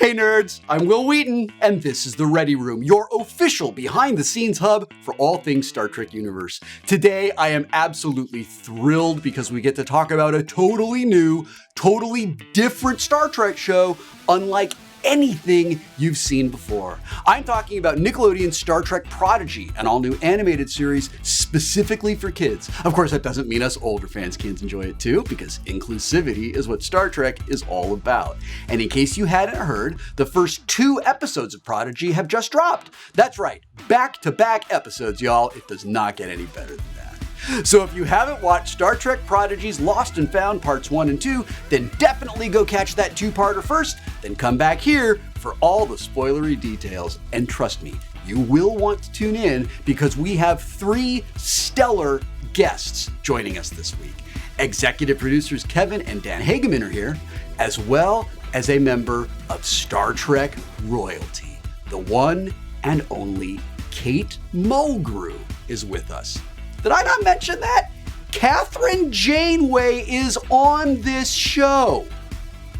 Hey nerds, I'm Will Wheaton, and this is The Ready Room, your official behind-the-scenes hub for all things Star Trek universe. Today, I am absolutely thrilled because we get to talk about a totally new, totally different Star Trek show, unlike anything you've seen before. I'm talking about Nickelodeon's Star Trek Prodigy, an all-new animated series specifically for kids. Of course, that doesn't mean us older fans can't enjoy it too, because inclusivity is what Star Trek is all about. And in case you hadn't heard, the first 2 episodes of Prodigy have just dropped. That's right, back-to-back episodes, y'all. It does not get any better than that. So if you haven't watched Star Trek Prodigy's Lost and Found Parts 1 and 2, then definitely go catch that 2-parter first, then come back here for all the spoilery details. And trust me, you will want to tune in because we have 3 stellar guests joining us this week. Executive producers Kevin and Dan Hageman are here, as well as a member of Star Trek royalty. The one and only Kate Mulgrew is with us. Did I not mention that? Catherine Janeway is on this show.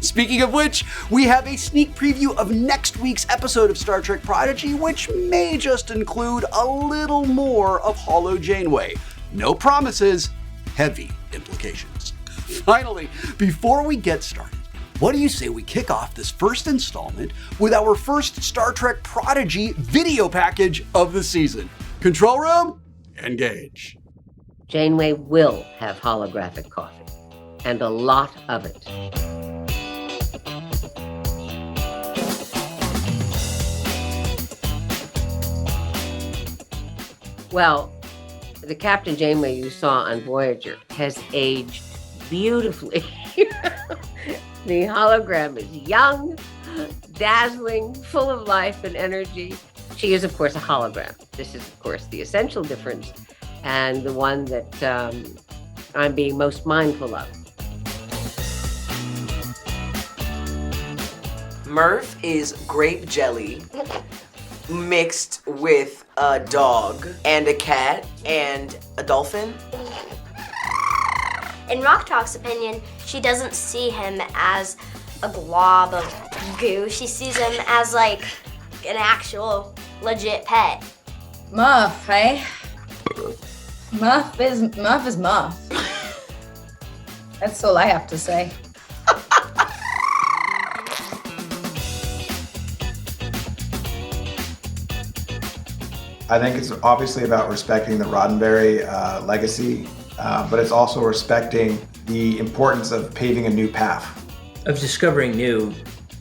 Speaking of which, we have a sneak preview of next week's episode of Star Trek Prodigy, which may just include a little more of Hollow Janeway. No promises, heavy implications. Finally, before we get started, what do you say we kick off this first installment with our first Star Trek Prodigy video package of the season? Control room? Engage. Janeway will have holographic coffee, and a lot of it. Well, the Captain Janeway you saw on Voyager has aged beautifully. The hologram is young, dazzling, full of life and energy. She is, of course, a hologram. This is, of course, the essential difference and the one that I'm being most mindful of. Murph is grape jelly mixed with a dog and a cat and a dolphin. In Rock Talk's opinion, she doesn't see him as a glob of goo. She sees him as like an actual legit pet. Muff, hey? Muff is Muff. That's all I have to say. I think it's obviously about respecting the Roddenberry legacy, but it's also respecting the importance of paving a new path. Of discovering new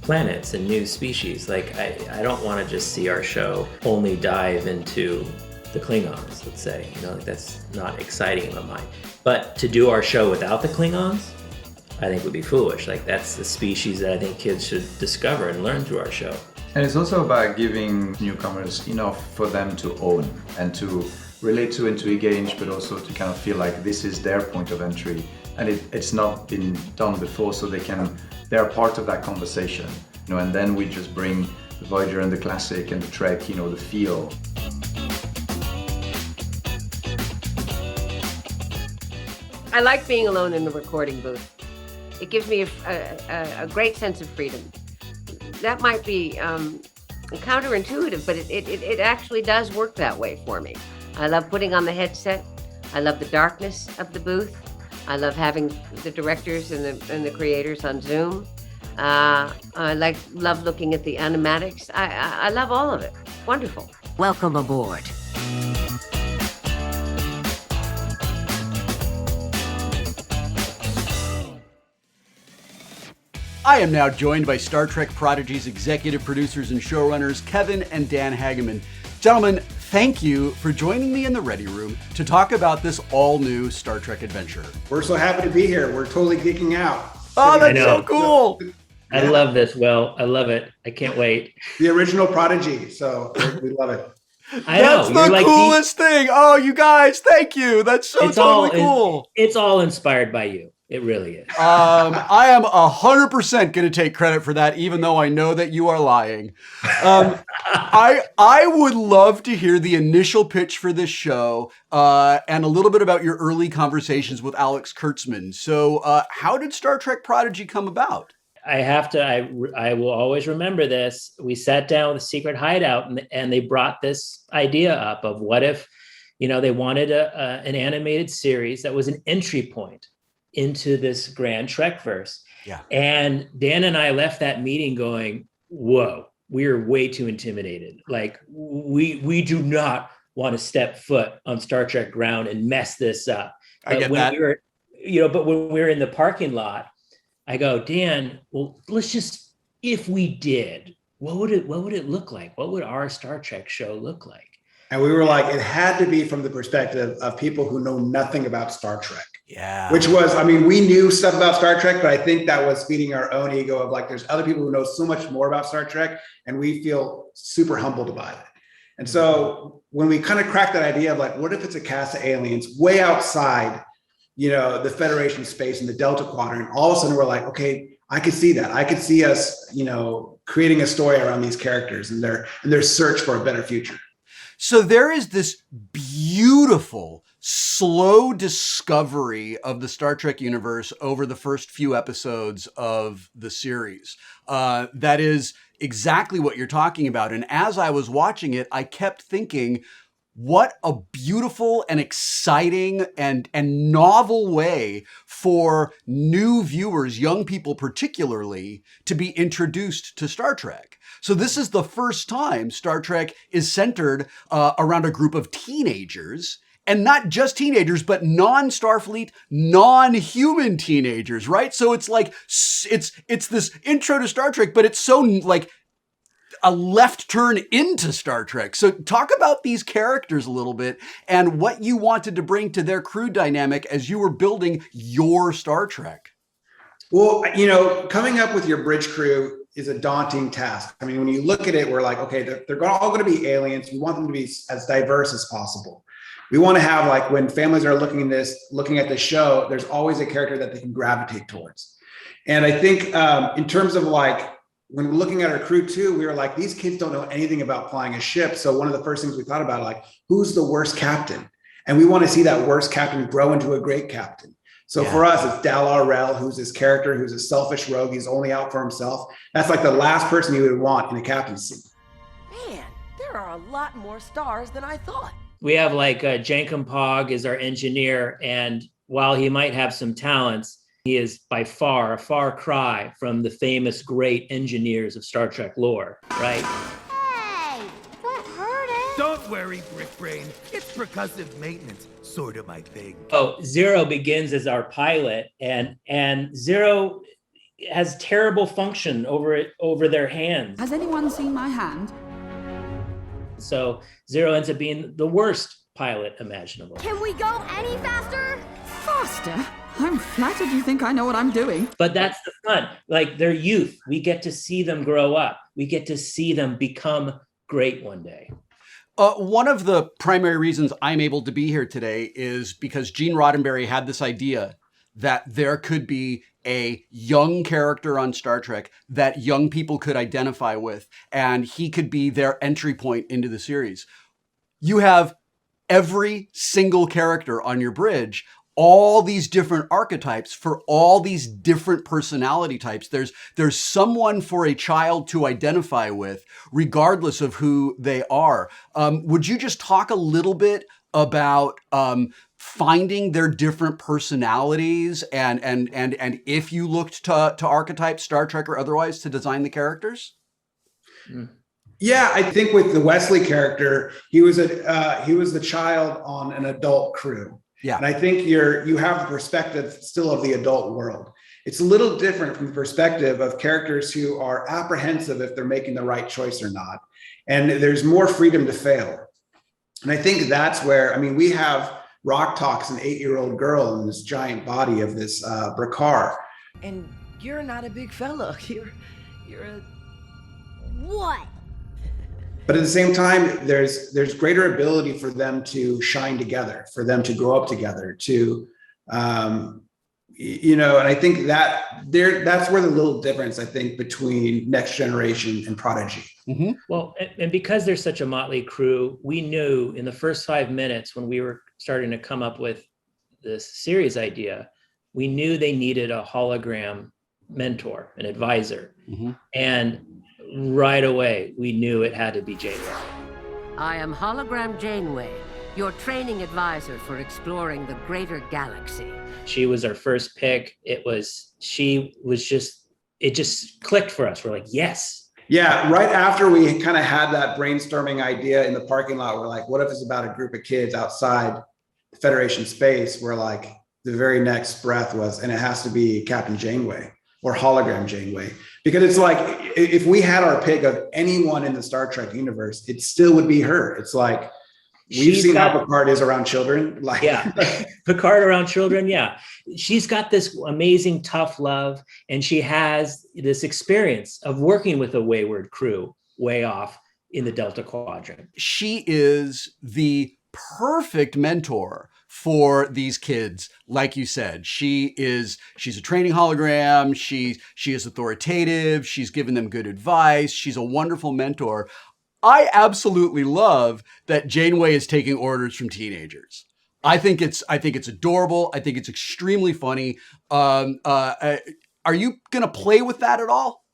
planets and new species. Like, I don't want to just see our show only dive into the Klingons, let's say. You know, like, that's not exciting in my mind. But to do our show without the Klingons, I think would be foolish. Like, that's the species that I think kids should discover and learn through our show. And it's also about giving newcomers enough for them to own and to relate to and to engage, but also to kind of feel like this is their point of entry and it's not been done before, so they're part of that conversation, you know. And then we just bring the Voyager and the classic and the Trek, you know, the feel. I like being alone in the recording booth. It gives me a great sense of freedom. That might be counterintuitive, but it actually does work that way for me. I love putting on the headset. I love the darkness of the booth. I love having the directors and the creators on Zoom. I love looking at the animatics. I love all of it. Wonderful. Welcome aboard. I am now joined by Star Trek Prodigy's executive producers and showrunners, Kevin and Dan Hageman. Gentlemen, thank you for joining me in the Ready Room to talk about this all-new Star Trek adventure. We're so happy to be here. We're totally geeking out. Oh, that's so cool. I love this, Will. I love it. I can't wait. The original Prodigy, so we love it. That's the coolest thing. Oh, you guys, thank you. That's so totally cool. It's all inspired by you. It really is. I am 100% going to take credit for that, even though I know that you are lying. I would love to hear the initial pitch for this show and a little bit about your early conversations with Alex Kurtzman. So how did Star Trek Prodigy come about? I have to, I will always remember this. We sat down with a secret hideout and they brought this idea up of what if, they wanted an animated series that was an entry point into this grand Trekverse. Yeah. And Dan and I left that meeting going, whoa, we're way too intimidated. Like we do not want to step foot on Star Trek ground and mess this up. I get that. But when we were in the parking lot, I go, Dan, well, let's just, if we did, what would it look like? What would our Star Trek show look like? And we were like, it had to be from the perspective of people who know nothing about Star Trek. Yeah. Which was, we knew stuff about Star Trek, but I think that was feeding our own ego of like, there's other people who know so much more about Star Trek, and we feel super humbled by it. And so when we kind of cracked that idea of like, what if it's a cast of aliens way outside, the Federation space in the Delta Quadrant, all of a sudden we're like, okay, I could see that. I could see us, creating a story around these characters and their search for a better future. So there is this beautiful, slow discovery of the Star Trek universe over the first few episodes of the series. That is exactly what you're talking about. And as I was watching it, I kept thinking, what a beautiful and exciting and novel way for new viewers, young people particularly, to be introduced to Star Trek. So this is the first time Star Trek is centered around a group of teenagers, and not just teenagers, but non-Starfleet, non-human teenagers, right? So it's like, it's this intro to Star Trek, but it's so like a left turn into Star Trek. So talk about these characters a little bit and what you wanted to bring to their crew dynamic as you were building your Star Trek. Well, coming up with your bridge crew is a daunting task. When you look at it, we're like, okay, they're all going to be aliens. We want them to be as diverse as possible. We want to have, like, when families are looking at the show, there's always a character that they can gravitate towards. And I think in terms of like, when we're looking at our crew too, we were like, these kids don't know anything about flying a ship. So one of the first things we thought about, like, who's the worst captain? And we want to see that worst captain grow into a great captain. So for us, it's Dal Rel, who's this character who's a selfish rogue. He's only out for himself. That's like the last person you would want in a captain's seat. Man, there are a lot more stars than I thought. We have like Jankum Pog is our engineer. And while he might have some talents, he is by far a far cry from the famous great engineers of Star Trek lore, right? Hey, don't hurt it. Don't worry, Brick Brain. It's percussive maintenance, sort of my thing. Oh, Zero begins as our pilot, and Zero has terrible function over their hands. Has anyone seen my hand? So Zero ends up being the worst pilot imaginable. Can we go any faster? Faster? I'm flattered you think I know what I'm doing. But that's the fun. Like, their youth, we get to see them grow up. We get to see them become great one day. One of the primary reasons I'm able to be here today is because Gene Roddenberry had this idea that there could be a young character on Star Trek that young people could identify with, and he could be their entry point into the series. You have every single character on your bridge, all these different archetypes for all these different personality types. There's someone for a child to identify with, regardless of who they are. Would you just talk a little bit about finding their different personalities and if you looked to archetypes, Star Trek or otherwise, to design the characters? Yeah, I think with the Wesley character, he was the child on an adult crew. Yeah. And I think you have the perspective still of the adult world. It's a little different from the perspective of characters who are apprehensive if they're making the right choice or not. And there's more freedom to fail. And I think that's where, we have Rock Talks, an 8-year-old girl in this giant body of this Picard. And you're not a big fella. You're a... What? But at the same time, there's greater ability for them to shine together, for them to grow up together, to, and I think that's where the little difference, I think, between Next Generation and Prodigy. Mm-hmm. Well, and because there's such a motley crew, we knew in the first 5 minutes when we were starting to come up with this series idea, we knew they needed a hologram mentor, an advisor. And right away, we knew it had to be Janeway. I am Hologram Janeway, your training advisor for exploring the greater galaxy. She was our first pick. It just clicked for us. We're like, yes. Yeah, right after we kind of had that brainstorming idea in the parking lot, we're like, what if it's about a group of kids outside Federation space? We're like, the very next breath was, and it has to be Captain Janeway or Hologram Janeway. Because it's like, if we had our pick of anyone in the Star Trek universe, it still would be her. It's like, we've seen how Picard is around children. Like, yeah, Picard around children. Yeah. She's got this amazing tough love, and she has this experience of working with a wayward crew way off in the Delta Quadrant. She is the perfect mentor for these kids. Like you said, she's a training hologram. She is authoritative. She's given them good advice. She's a wonderful mentor. I absolutely love that Janeway is taking orders from teenagers. I think it's adorable. I think it's extremely funny. Are you gonna play with that at all?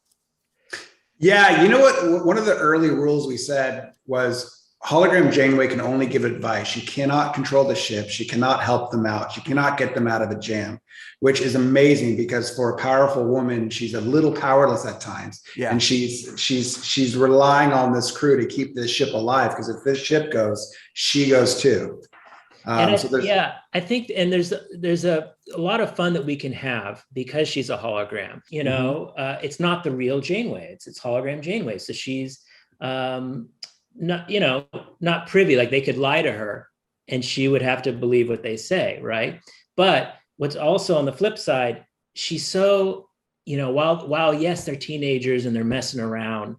Yeah, you know what? One of the early rules we said was Hologram Janeway can only give advice. She cannot control the ship. She cannot help them out. She cannot get them out of a jam, which is amazing because for a powerful woman, she's a little powerless at times. Yeah. And she's relying on this crew to keep this ship alive, because if this ship goes, she goes too. I think, and there's a lot of fun that we can have because she's a hologram. You know, it's not the real Janeway. It's Hologram Janeway. So she's not privy. Like, they could lie to her and she would have to believe what they say, right? But what's also on the flip side, she's so, while yes, they're teenagers and they're messing around,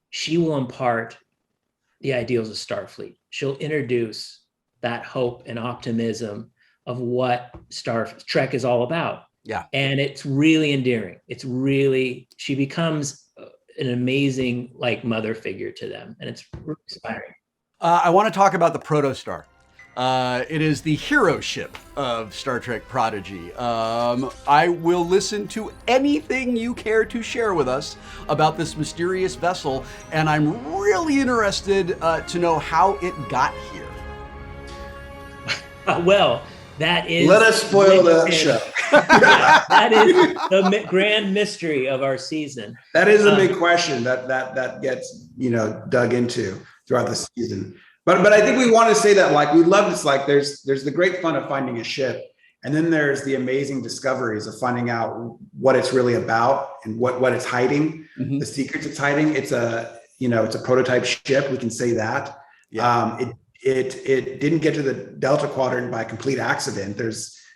she will impart the ideals of Starfleet. She'll introduce that hope and optimism of what Star Trek is all about. Yeah. And it's really endearing. She becomes an amazing mother figure to them, and it's really inspiring. I want to talk about the Protostar. It is the hero ship of Star Trek Prodigy. I will listen to anything you care to share with us about this mysterious vessel, and I'm really interested to know how it got here. Well, that is... Let us spoil the show. That is the grand mystery of our season. That is a big question that gets, dug into throughout the season. But I think we want to say that, we love this, there's the great fun of finding a ship, and then there's the amazing discoveries of finding out what it's really about and what it's hiding, the secrets it's hiding. It's a prototype ship. We can say that. Yeah. It didn't get to the Delta Quadrant by complete accident.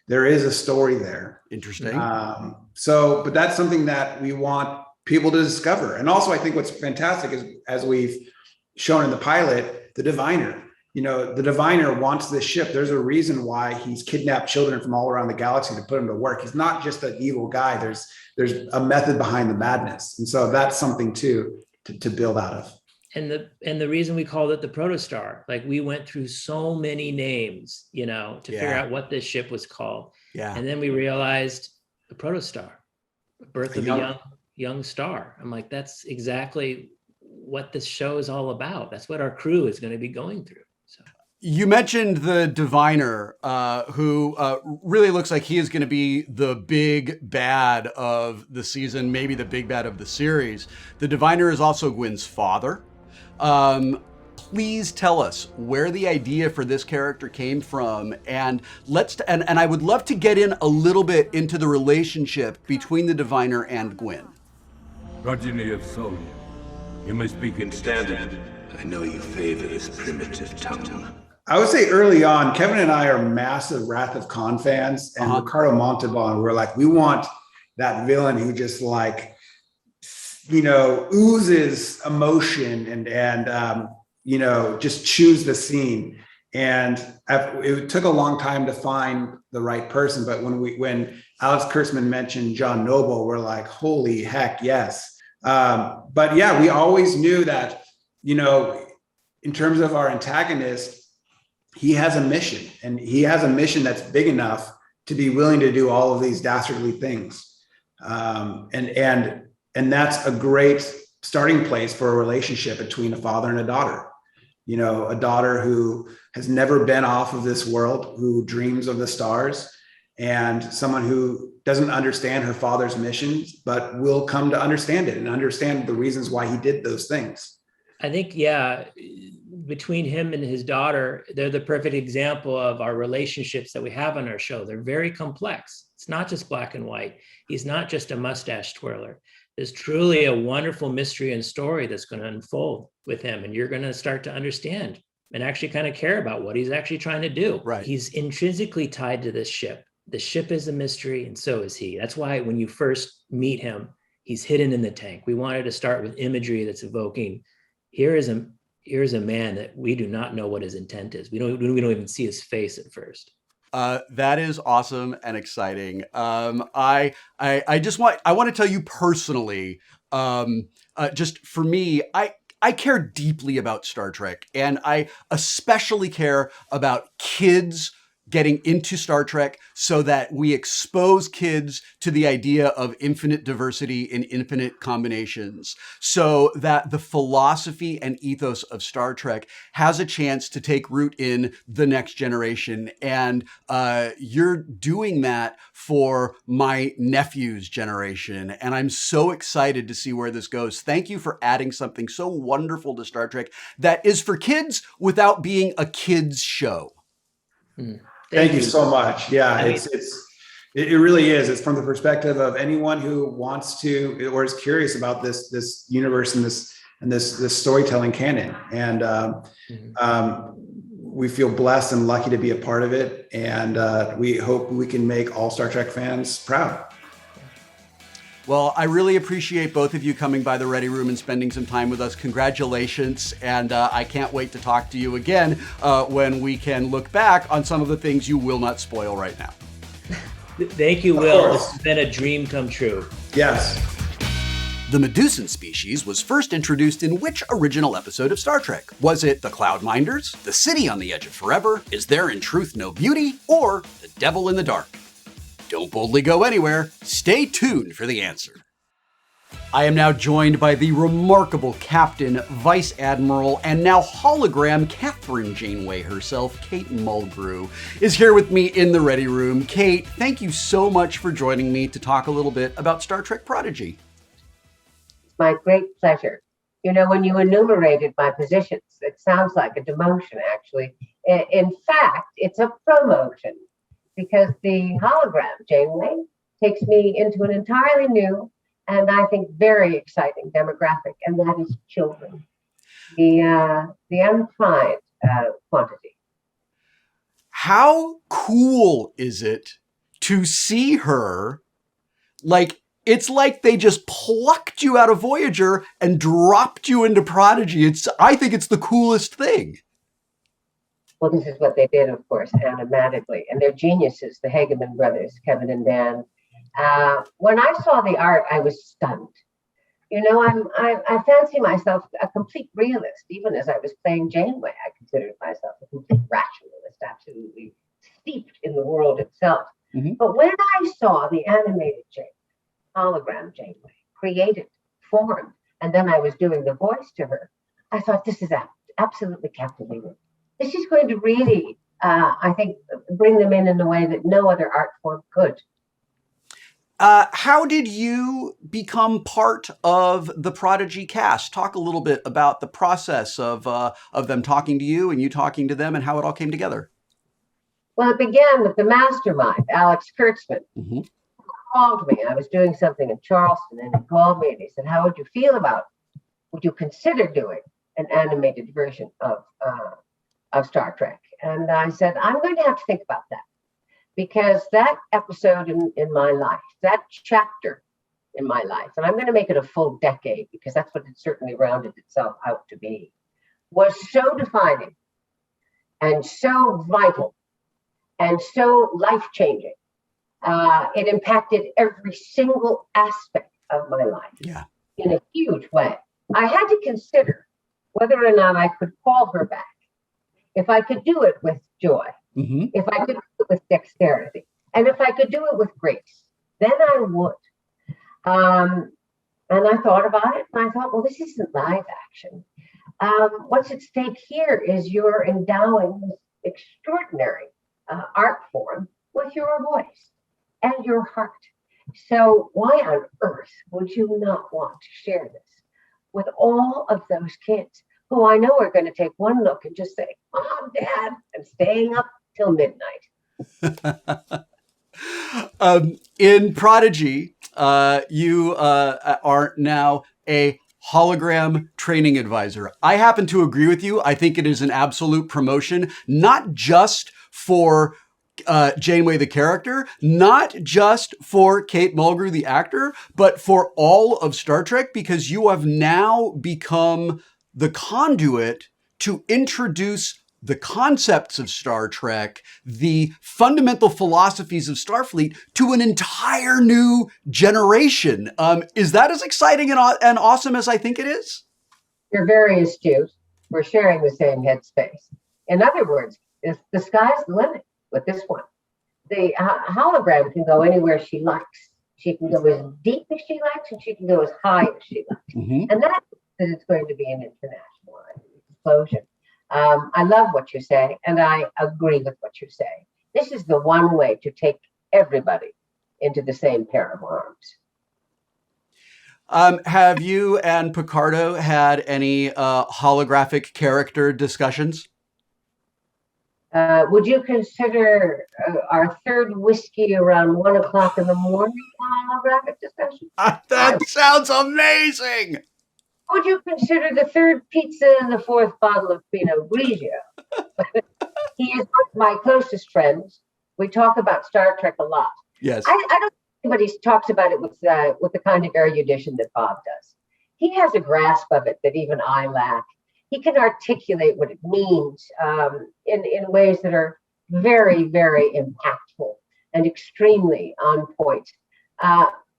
There is a story there. Interesting. But that's something that we want people to discover. And also, I think what's fantastic is, as we've shown in the pilot, the diviner. The diviner wants this ship. There's a reason why he's kidnapped children from all around the galaxy to put them to work. He's not just an evil guy. There's a method behind the madness. And so that's something to build out of. And the reason we called it the Protostar, we went through so many names, to figure out what this ship was called. Yeah. And then we realized the Protostar, birth of a young star. I'm like, that's exactly what this show is all about. That's what our crew is going to be going through. So. You mentioned the diviner, who really looks like he is going to be the big bad of the season, maybe the big bad of the series. The diviner is also Gwen's father. Please tell us where the idea for this character came from, and and I would love to get in a little bit into the relationship between the diviner and Gwen. Progeny of Sol, you may speak in standard. I know you favor this primitive tongue. I would say early on, Kevin and I are massive Wrath of Khan fans, and Ricardo Montalban, we're like, we want that villain who just oozes emotion and just chews the scene. And it took a long time to find the right person. But when Alex Kurtzman mentioned John Noble, we're like, holy heck, yes. But yeah, we always knew that, in terms of our antagonist, he has a mission, and he has a mission that's big enough to be willing to do all of these dastardly things. And that's a great starting place for a relationship between a father and a daughter. You know, a daughter who has never been off of this world, who dreams of the stars, and someone who doesn't understand her father's missions, but will come to understand it and understand the reasons why he did those things. I think, yeah, between him and his daughter, they're the perfect example of our relationships that we have on our show. They're very complex. It's not just black and white. He's not just a mustache twirler. There's truly a wonderful mystery and story that's going to unfold with him. And you're going to start to understand and actually kind of care about what he's actually trying to do. Right. He's intrinsically tied to this ship. The ship is a mystery, and so is he. That's why when you first meet him, he's hidden in the tank. We wanted to start with imagery that's evoking, here is a man that we do not know what his intent is. We don't even see his face at first. That is awesome and exciting. I want to tell you personally, just for me, I care deeply about Star Trek, and I especially care about kids getting into Star Trek so that we expose kids to the idea of infinite diversity and infinite combinations, so that the philosophy and ethos of Star Trek has a chance to take root in the next generation. And you're doing that for my nephew's generation. And I'm so excited to see where this goes. Thank you for adding something so wonderful to Star Trek that is for kids without being a kids show. Thank you so much. Yeah, it really is. It's from the perspective of anyone who wants to or is curious about this universe and this storytelling canon. And we feel blessed and lucky to be a part of it. And we hope we can make all Star Trek fans proud. Well, I really appreciate both of you coming by the Ready Room and spending some time with us. Congratulations. And I can't wait to talk to you again when we can look back on some of the things you will not spoil right now. Thank you, Will. This has been a dream come true. Yes. The Medusan species was first introduced in which original episode of Star Trek? Was it the Cloudminders, the City on the Edge of Forever, Is There in Truth No Beauty, or The Devil in the Dark? Don't boldly go anywhere. Stay tuned for the answer. I am now joined by the remarkable Captain, Vice Admiral, and now hologram Catherine Janeway herself. Kate Mulgrew is here with me in the Ready Room. Kate, thank you so much for joining me to talk a little bit about Star Trek Prodigy. It's my great pleasure. You know, when you enumerated my positions, it sounds like a demotion, actually. In fact, it's a promotion, because the hologram, Janeway, takes me into an entirely new and I think very exciting demographic, and that is children. The undefined quantity. How cool is it to see her? Like, it's like they just plucked you out of Voyager and dropped you into Prodigy. I think it's the coolest thing. Well, this is what they did, of course, animatically. And they're geniuses, the Hageman brothers, Kevin and Dan. When I saw the art, I was stunned. You know, I fancy myself a complete realist. Even as I was playing Janeway, I considered myself a complete rationalist, absolutely steeped in the world itself. Mm-hmm. But when I saw the animated Janeway, hologram Janeway, created, formed, and then I was doing the voice to her, I thought, this is absolutely captivating. This is going to really, I think, bring them in a way that no other art form could. How did you become part of the Prodigy cast? Talk a little bit about the process of them talking to you and you talking to them and how it all came together. Well, it began with the mastermind, Alex Kurtzman. Mm-hmm. He called me. I was doing something in Charleston, and he called me and he said, how would you feel about, would you consider doing an animated version of Star Trek? And I said, I'm going to have to think about that, because that episode in my life, that chapter in my life, and I'm going to make it a full decade because that's what it certainly rounded itself out to be, was so defining and so vital and so life-changing. It impacted every single aspect of my life in a huge way. I had to consider whether or not I could call her back, if I could do it with joy, mm-hmm. if I could do it with dexterity, and if I could do it with grace, then I would. And I thought about it, and I thought, well, this isn't live action. What's at stake here is you're endowing this extraordinary art form with your voice and your heart. So why on earth would you not want to share this with all of those kids who I know are going to take one look and just say, Mom, Dad, I'm staying up till midnight. In Prodigy, you are now a hologram training advisor. I happen to agree with you. I think it is an absolute promotion, not just for Janeway the character, not just for Kate Mulgrew the actor, but for all of Star Trek, because you have now become the conduit to introduce the concepts of Star Trek, the fundamental philosophies of Starfleet to an entire new generation. Is that as exciting and awesome as I think it is? You're very astute. We're sharing the same headspace. In other words, the sky's the limit with this one. The hologram can go anywhere she likes. She can go as deep as she likes, and she can go as high as she likes. Mm-hmm. And that it's going to be an international explosion. I love what you say, and I agree with what you say. This is the one way to take everybody into the same pair of arms. Have you and Picardo had any holographic character discussions? Would you consider our third whiskey around 1 o'clock in the morning holographic discussion? That sounds amazing. Would you consider the third pizza and the fourth bottle of Pinot Grigio? He is one of my closest friends. We talk about Star Trek a lot. Yes. I don't think anybody talks about it with the kind of erudition that Bob does. He has a grasp of it that even I lack. He can articulate what it means in ways that are very, very impactful and extremely on point.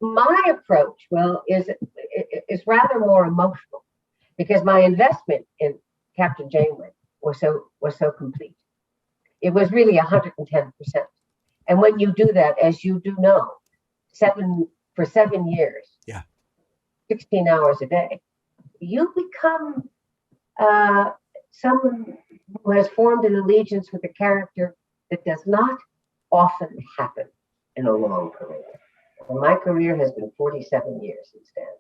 My approach, is rather more emotional because my investment in Captain Janeway was so complete. It was really 110%. And when you do that, as you do know, for 7 years, 16 hours a day, you become someone who has formed an allegiance with a character that does not often happen in a long career. And my career has been 47 years in standing.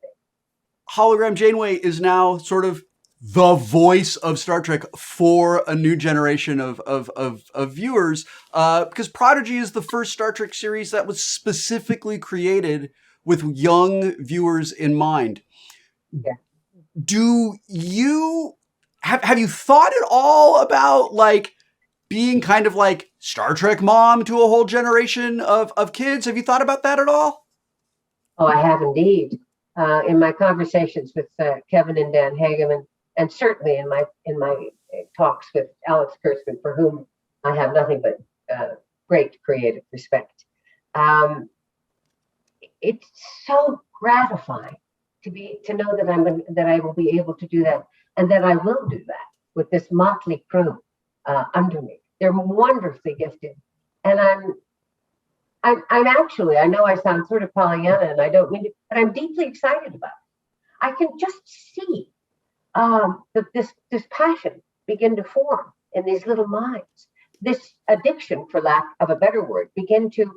Hologram Janeway is now sort of the voice of Star Trek for a new generation of viewers, because Prodigy is the first Star Trek series that was specifically created with young viewers in mind. Yeah. Do you have you thought at all about like being kind of like Star Trek mom to a whole generation of kids? Have you thought about that at all? Oh, I have indeed. In my conversations with Kevin and Dan Hageman, and certainly in my talks with Alex Kurtzman, for whom I have nothing but great creative respect. It's so gratifying to know that I will be able to do that, and that I will do that with this motley crew under me. They're wonderfully gifted, and I'm actually, I know I sound sort of Pollyanna, and I don't mean it, but I'm deeply excited about it. I can just see this passion begin to form in these little minds. This addiction, for lack of a better word, begin to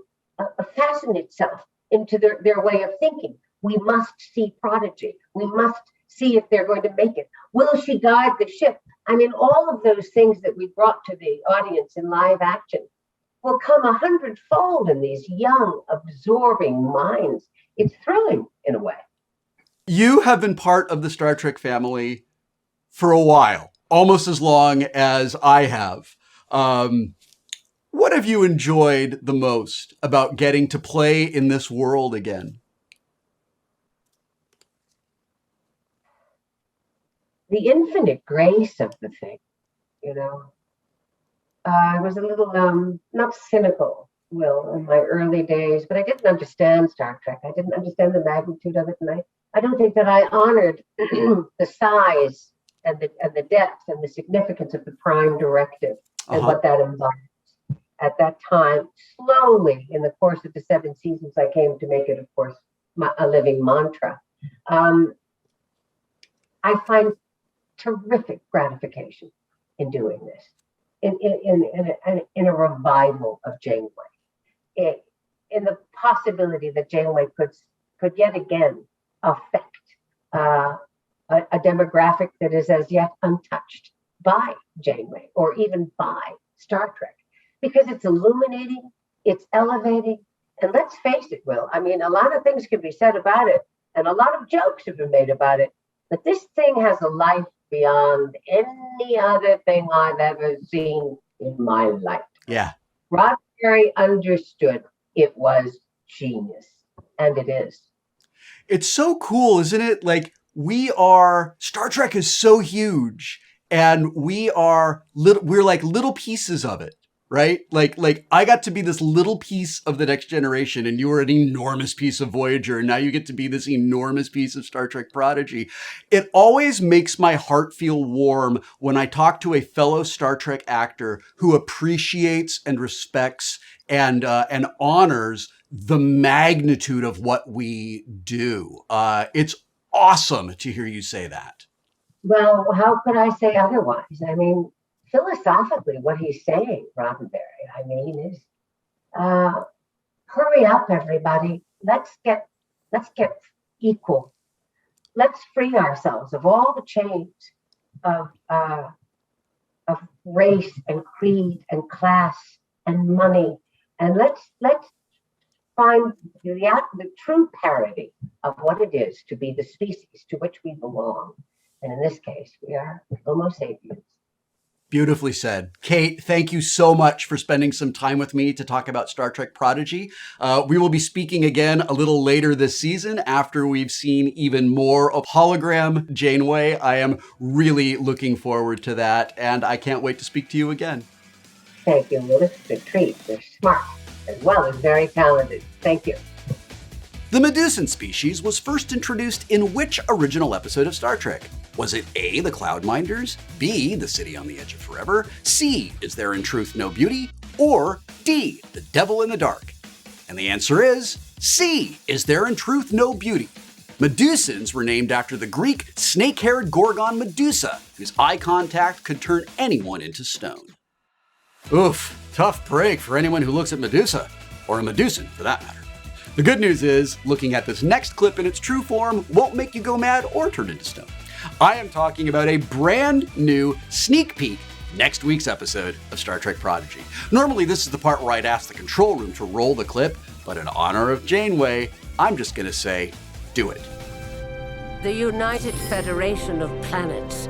fasten itself into their way of thinking. We must see Prodigy. We must see if they're going to make it. Will she guide the ship? I mean, all of those things that we brought to the audience in live action will come 100-fold in these young, absorbing minds. It's thrilling in a way. You have been part of the Star Trek family for a while, almost as long as I have. What have you enjoyed the most about getting to play in this world again? The infinite grace of the thing, you know. I was a little, not cynical, Will, in my early days, but I didn't understand Star Trek. I didn't understand the magnitude of it, and I don't think that I honored the size and the depth and the significance of the prime directive and what that embodies. At that time, slowly, in the course of the 7 seasons, I came to make it, of course, a living mantra. I find terrific gratification in doing this, in a revival of Janeway, in the possibility that Janeway could yet again affect a demographic that is as yet untouched by Janeway or even by Star Trek, because it's illuminating, it's elevating, and let's face it, Will, I mean, a lot of things can be said about it, and a lot of jokes have been made about it, but this thing has a life beyond any other thing I've ever seen in my life. Yeah. Roddenberry understood it was genius, and it is. It's so cool, isn't it? Like, Star Trek is so huge, and we're like little pieces of it, right? Like I got to be this little piece of the Next Generation, and you were an enormous piece of Voyager, and now you get to be this enormous piece of Star Trek Prodigy. It always makes my heart feel warm when I talk to a fellow Star Trek actor who appreciates and respects and honors the magnitude of what we do. It's awesome to hear you say that. Well, how could I say otherwise? I mean, philosophically, what he's saying, Roddenberry, I mean, is hurry up, everybody. Let's get equal. Let's free ourselves of all the chains of race and creed and class and money, and let's find the true parity of what it is to be the species to which we belong. And in this case, we are Homo sapiens. Beautifully said. Kate, thank you so much for spending some time with me to talk about Star Trek Prodigy. We will be speaking again a little later this season after we've seen even more of hologram Janeway. I am really looking forward to that, and I can't wait to speak to you again. Thank you, Will. It's a treat. They're smart as well as very talented. Thank you. The Medusan species was first introduced in which original episode of Star Trek? Was it A, the Cloudminders, B, the City on the Edge of Forever, C, Is There in Truth No Beauty, or D, The Devil in the Dark? And the answer is C, Is There in Truth No Beauty? Medusans were named after the Greek snake-haired gorgon Medusa, whose eye contact could turn anyone into stone. Oof, tough break for anyone who looks at Medusa, or a Medusan for that matter. The good news is, looking at this next clip in its true form won't make you go mad or turn into stone. I am talking about a brand new sneak peek next week's episode of Star Trek Prodigy. Normally this is the part where I'd ask the control room to roll the clip, but in honor of Janeway, I'm just gonna say, do it. The United Federation of Planets,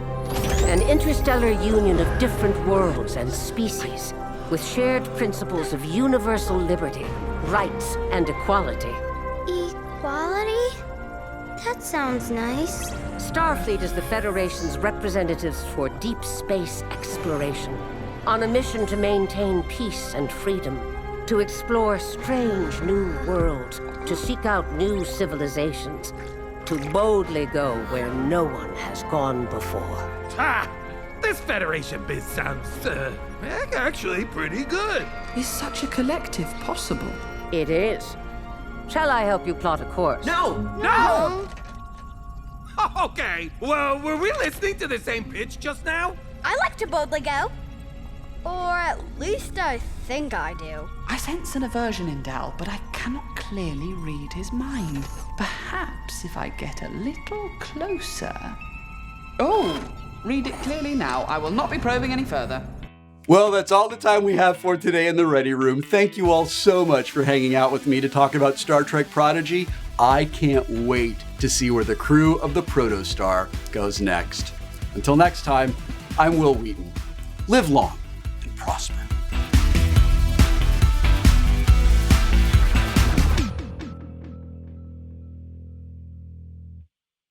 an interstellar union of different worlds and species, with shared principles of universal liberty, rights, and equality. Equality? That sounds nice. Starfleet is the Federation's representatives for deep space exploration, on a mission to maintain peace and freedom, to explore strange new worlds, to seek out new civilizations, to boldly go where no one has gone before. Ha! This Federation biz sounds, actually pretty good. Is such a collective possible? It is. Shall I help you plot a course? No! No! Okay, well, were we listening to the same pitch just now? I like to boldly go. Or at least I think I do. I sense an aversion in Dal, but I cannot clearly read his mind. Perhaps if I get a little closer. Oh, read it clearly now. I will not be probing any further. Well, that's all the time we have for today in the Ready Room. Thank you all so much for hanging out with me to talk about Star Trek Prodigy. I can't wait to see where the crew of the Protostar goes next. Until next time, I'm Will Wheaton. Live long and prosper.